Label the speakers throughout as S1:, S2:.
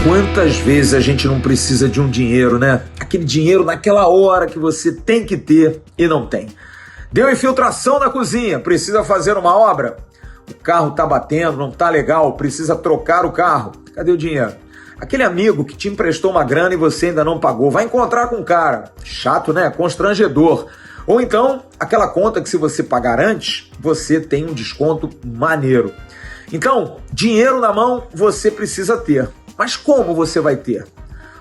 S1: Quantas vezes a gente não precisa de um dinheiro, né? Aquele dinheiro naquela hora que você tem que ter e não tem. Deu infiltração na cozinha, precisa fazer uma obra? O carro tá batendo, não tá legal, precisa trocar o carro. Cadê o dinheiro? Aquele amigo que te emprestou uma grana e você ainda não pagou, vai encontrar com o cara. Chato, né? Constrangedor. Ou então, aquela conta que se você pagar antes, você tem um desconto maneiro. Então, dinheiro na mão você precisa ter. Mas como você vai ter?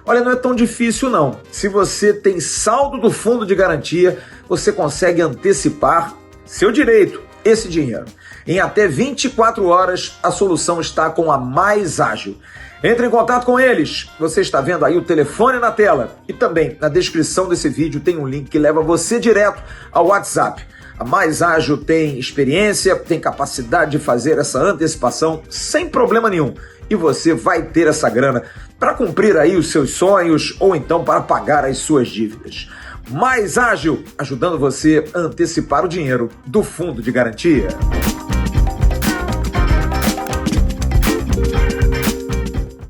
S1: Olha, não é tão difícil não. Se você tem saldo do fundo de garantia, você consegue antecipar seu direito, esse dinheiro. Em até 24 horas, a solução está com a Mais Ágil. Entre em contato com eles. Você está vendo aí o telefone na tela. E também na descrição desse vídeo tem um link que leva você direto ao WhatsApp. A Mais Ágil tem experiência, tem capacidade de fazer essa antecipação sem problema nenhum. E você vai ter essa grana para cumprir aí os seus sonhos ou então para pagar as suas dívidas. Mais Ágil, ajudando você a antecipar o dinheiro do fundo de garantia.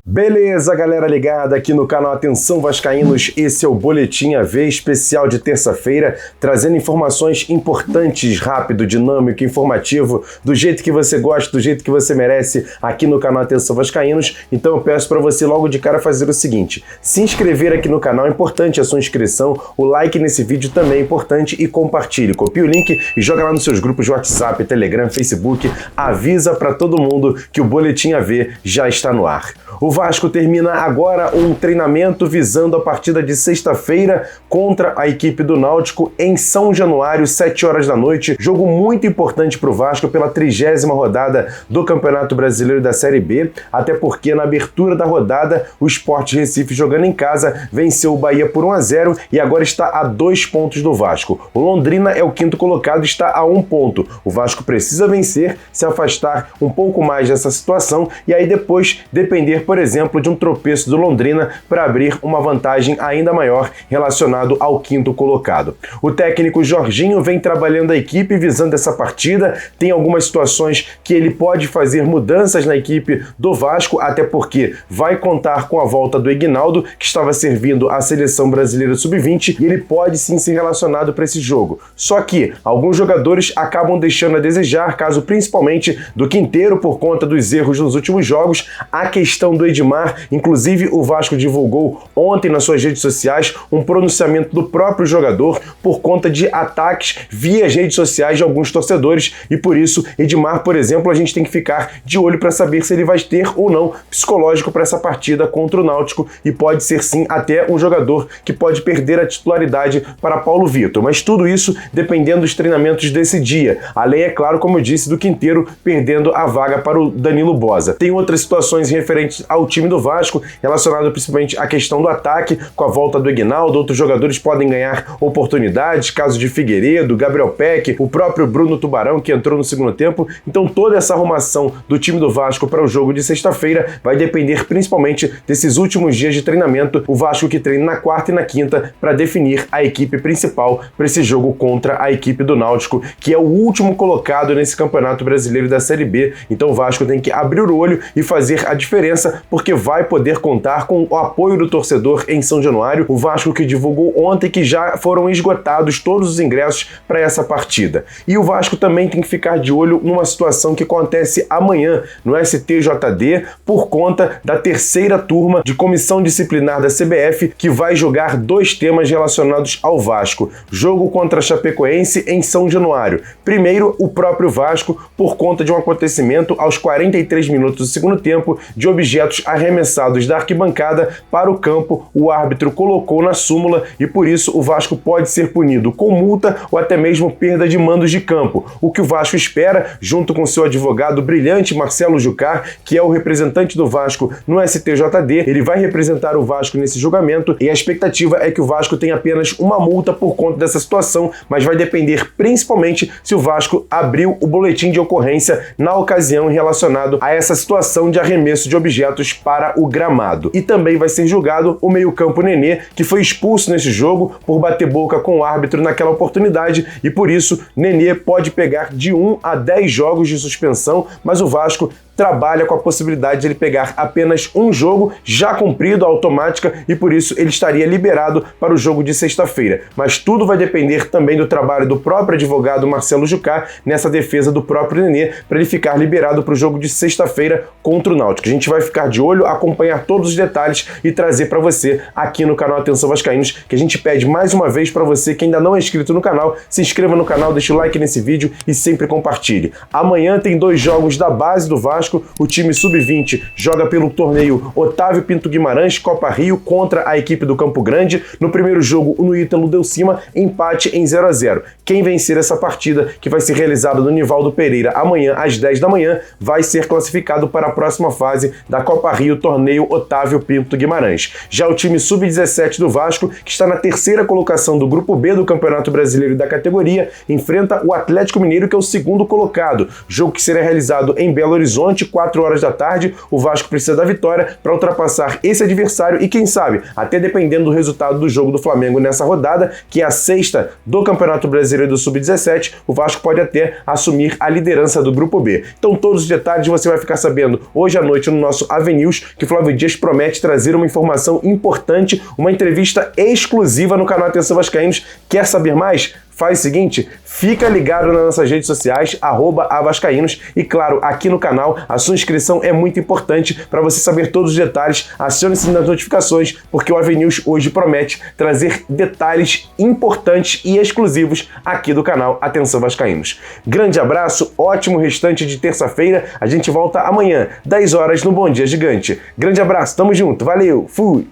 S2: Beleza, galera ligada aqui no canal Atenção Vascaínos, esse é o Boletim AV especial de terça-feira, trazendo informações importantes, rápido, dinâmico, informativo, do jeito que você gosta, do jeito que você merece, aqui no canal Atenção Vascaínos. Então eu peço para você logo de cara fazer o seguinte, se inscrever aqui no canal, é importante a sua inscrição, o like nesse vídeo também é importante e compartilhe, copie o link e joga lá nos seus grupos de WhatsApp, Telegram, Facebook, avisa para todo mundo que o Boletim AV já está no ar. O Vasco termina agora um treinamento visando a partida de sexta-feira contra a equipe do Náutico em São Januário, 7 horas da noite. Jogo muito importante para o Vasco pela 30ª rodada do Campeonato Brasileiro da Série B, até porque na abertura da rodada o Sport Recife, jogando em casa, venceu o Bahia por 1-0 e agora está a 2 pontos do Vasco. O Londrina é o quinto colocado e está a 1 ponto. O Vasco precisa vencer, se afastar um pouco mais dessa situação e aí depois depender, por exemplo, de um tropeço do Londrina para abrir uma vantagem ainda maior relacionado ao quinto colocado. O técnico Jorginho vem trabalhando a equipe visando essa partida, tem algumas situações que ele pode fazer mudanças na equipe do Vasco, até porque vai contar com a volta do Ignaldo, que estava servindo a seleção brasileira sub-20, e ele pode sim ser relacionado para esse jogo. Só que alguns jogadores acabam deixando a desejar, caso principalmente do Quinteiro, por conta dos erros nos últimos jogos, a questão do Edmar. Inclusive o Vasco divulgou ontem nas suas redes sociais um pronunciamento do próprio jogador por conta de ataques via as redes sociais de alguns torcedores e por isso Edmar, por exemplo, a gente tem que ficar de olho para saber se ele vai ter ou não psicológico para essa partida contra o Náutico e pode ser sim até um jogador que pode perder a titularidade para Paulo Vitor, mas tudo isso dependendo dos treinamentos desse dia, além, é claro, como eu disse, do Quinteiro perdendo a vaga para o Danilo Boza. Tem outras situações referentes ao time do Vasco, relacionado principalmente à questão do ataque, com a volta do Ignaldo, outros jogadores podem ganhar oportunidades, caso de Figueiredo, Gabriel Peck, o próprio Bruno Tubarão, que entrou no segundo tempo. Então toda essa arrumação do time do Vasco para o jogo de sexta-feira vai depender principalmente desses últimos dias de treinamento, o Vasco que treina na quarta e na quinta para definir a equipe principal para esse jogo contra a equipe do Náutico, que é o último colocado nesse Campeonato Brasileiro da Série B. Então o Vasco tem que abrir o olho e fazer a diferença, porque vai poder contar com o apoio do torcedor em São Januário. O Vasco que divulgou ontem que já foram esgotados todos os ingressos para essa partida. E o Vasco também tem que ficar de olho numa situação que acontece amanhã no STJD por conta da terceira turma de comissão disciplinar da CBF, que vai jogar 2 temas relacionados ao Vasco. Jogo contra a Chapecoense em São Januário. Primeiro, o próprio Vasco, por conta de um acontecimento aos 43 minutos do segundo tempo, de objetos arremessados da arquibancada para o campo, o árbitro colocou na súmula e por isso o Vasco pode ser punido com multa ou até mesmo perda de mandos de campo. O que o Vasco espera, junto com seu advogado brilhante Marcelo Jucá, que é o representante do Vasco no STJD, ele vai representar o Vasco nesse julgamento e a expectativa é que o Vasco tenha apenas uma multa por conta dessa situação, mas vai depender principalmente se o Vasco abriu o boletim de ocorrência na ocasião relacionado a essa situação de arremesso de objetos diretamente para o gramado. E também vai ser julgado o meio-campo Nenê, que foi expulso nesse jogo por bater boca com o árbitro naquela oportunidade, e por isso Nenê pode pegar de 1 a 10 jogos de suspensão, mas o Vasco trabalha com a possibilidade de ele pegar apenas um jogo já cumprido, automática, e por isso ele estaria liberado para o jogo de sexta-feira. Mas tudo vai depender também do trabalho do próprio advogado Marcelo Jucá nessa defesa do próprio Nenê, para ele ficar liberado para o jogo de sexta-feira contra o Náutico. A gente vai ficar de olho, acompanhar todos os detalhes e trazer para você aqui no canal Atenção Vascaínos, que a gente pede mais uma vez para você que ainda não é inscrito no canal, se inscreva no canal, deixa o like nesse vídeo e sempre compartilhe. Amanhã tem 2 jogos da base do Vasco. O time sub-20 joga pelo torneio Otávio Pinto Guimarães, Copa Rio, contra a equipe do Campo Grande. No primeiro jogo, o Ítalo deu cima, empate em 0 a 0. Quem vencer essa partida, que vai ser realizada no Nivaldo Pereira amanhã às 10 da manhã, vai ser classificado para a próxima fase da Copa Rio, torneio Otávio Pinto Guimarães. Já o time sub-17 do Vasco, que está na 3ª colocação do Grupo B do Campeonato Brasileiro da categoria, enfrenta o Atlético Mineiro, que é o 2º colocado. Jogo que será realizado em Belo Horizonte, 4 horas da tarde. O Vasco precisa da vitória para ultrapassar esse adversário e, quem sabe, até dependendo do resultado do jogo do Flamengo nessa rodada, que é a 6ª do Campeonato Brasileiro do Sub-17, o Vasco pode até assumir a liderança do Grupo B. Então todos os detalhes você vai ficar sabendo hoje à noite no nosso AVNews, que Flávio Dias promete trazer uma informação importante, uma entrevista exclusiva no canal Atenção Vascaínos. Quer saber mais? Faz o seguinte, fica ligado nas nossas redes sociais, @avascaínos, e claro, aqui no canal, a sua inscrição é muito importante para você saber todos os detalhes. Acione o sininho das notificações, porque o AVNews hoje promete trazer detalhes importantes e exclusivos aqui do canal Atenção Vascaínos. Grande abraço, ótimo restante de terça-feira, a gente volta amanhã, 10 horas no Bom Dia Gigante. Grande abraço, tamo junto, valeu, fui!